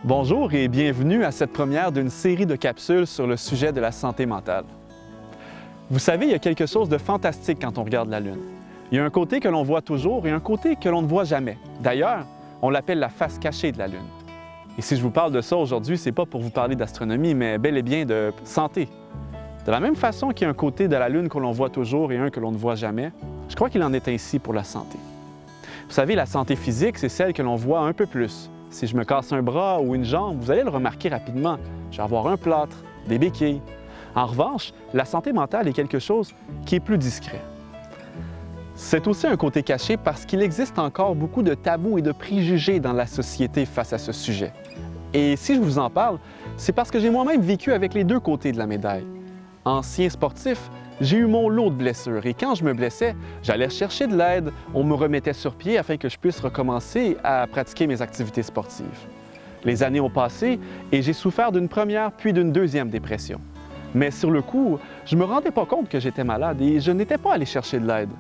Bonjour et bienvenue à cette première d'une série de capsules sur le sujet de la santé mentale. Vous savez, il y a quelque chose de fantastique quand on regarde la Lune. Il y a un côté que l'on voit toujours et un côté que l'on ne voit jamais. D'ailleurs, on l'appelle la face cachée de la Lune. Et si je vous parle de ça aujourd'hui, c'est pas pour vous parler d'astronomie, mais bel et bien de santé. De la même façon qu'il y a un côté de la Lune que l'on voit toujours et un que l'on ne voit jamais, je crois qu'il en est ainsi pour la santé. Vous savez, la santé physique, c'est celle que l'on voit un peu plus. Si je me casse un bras ou une jambe, vous allez le remarquer rapidement. Je vais avoir un plâtre, des béquilles. En revanche, la santé mentale est quelque chose qui est plus discret. C'est aussi un côté caché parce qu'il existe encore beaucoup de tabous et de préjugés dans la société face à ce sujet. Et si je vous en parle, c'est parce que j'ai moi-même vécu avec les deux côtés de la médaille. Ancien sportif, j'ai eu mon lot de blessures et quand je me blessais, j'allais chercher de l'aide, on me remettait sur pied afin que je puisse recommencer à pratiquer mes activités sportives. Les années ont passé et j'ai souffert d'une première puis d'une deuxième dépression. Mais sur le coup, je ne me rendais pas compte que j'étais malade et je n'étais pas allé chercher de l'aide.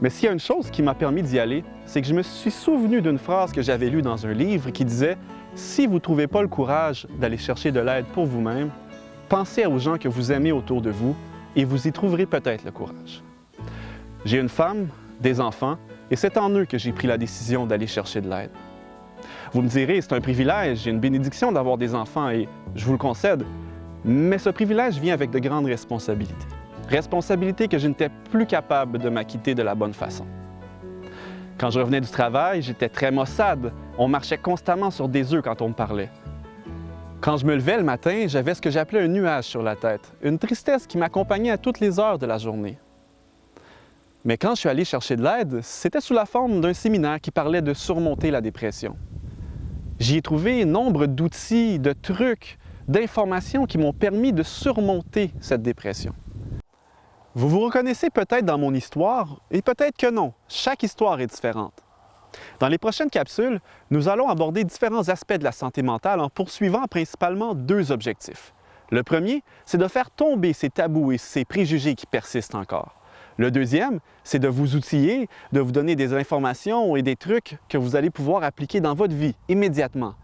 Mais s'il y a une chose qui m'a permis d'y aller, c'est que je me suis souvenu d'une phrase que j'avais lue dans un livre qui disait « Si vous ne trouvez pas le courage d'aller chercher de l'aide pour vous-même, pensez aux gens que vous aimez autour de vous et vous y trouverez peut-être le courage. » J'ai une femme, des enfants, et c'est en eux que j'ai pris la décision d'aller chercher de l'aide. Vous me direz, c'est un privilège et une bénédiction d'avoir des enfants et je vous le concède, mais ce privilège vient avec de grandes responsabilités. Responsabilités que je n'étais plus capable de m'acquitter de la bonne façon. Quand je revenais du travail, j'étais très maussade. On marchait constamment sur des œufs quand on me parlait. Quand je me levais le matin, j'avais ce que j'appelais un nuage sur la tête, une tristesse qui m'accompagnait à toutes les heures de la journée. Mais quand je suis allé chercher de l'aide, c'était sous la forme d'un séminaire qui parlait de surmonter la dépression. J'y ai trouvé nombre d'outils, de trucs, d'informations qui m'ont permis de surmonter cette dépression. Vous vous reconnaissez peut-être dans mon histoire, et peut-être que non. Chaque histoire est différente. Dans les prochaines capsules, nous allons aborder différents aspects de la santé mentale en poursuivant principalement deux objectifs. Le premier, c'est de faire tomber ces tabous et ces préjugés qui persistent encore. Le deuxième, c'est de vous outiller, de vous donner des informations et des trucs que vous allez pouvoir appliquer dans votre vie immédiatement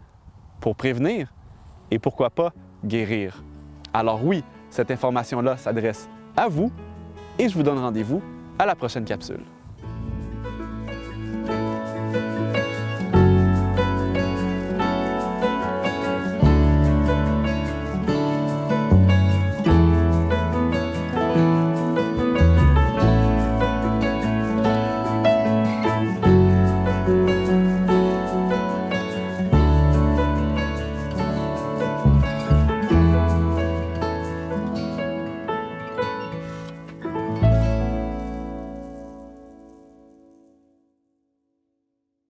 pour prévenir et pourquoi pas guérir. Alors oui, cette information-là s'adresse à vous et je vous donne rendez-vous à la prochaine capsule.